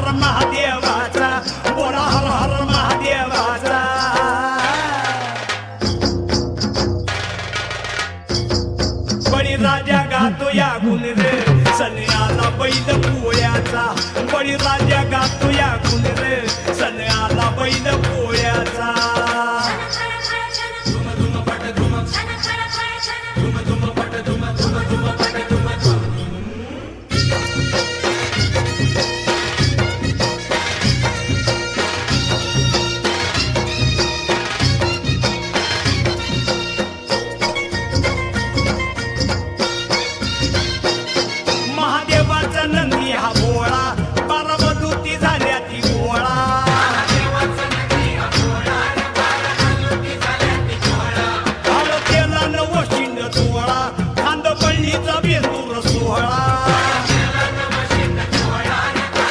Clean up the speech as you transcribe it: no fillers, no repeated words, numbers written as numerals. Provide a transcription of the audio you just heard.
हर महादेवाचा बोला हर हर महादेवाचा बळीराजा गातो या गुण रे सन्याला बैल पोळ्याचा बळीराजा गातो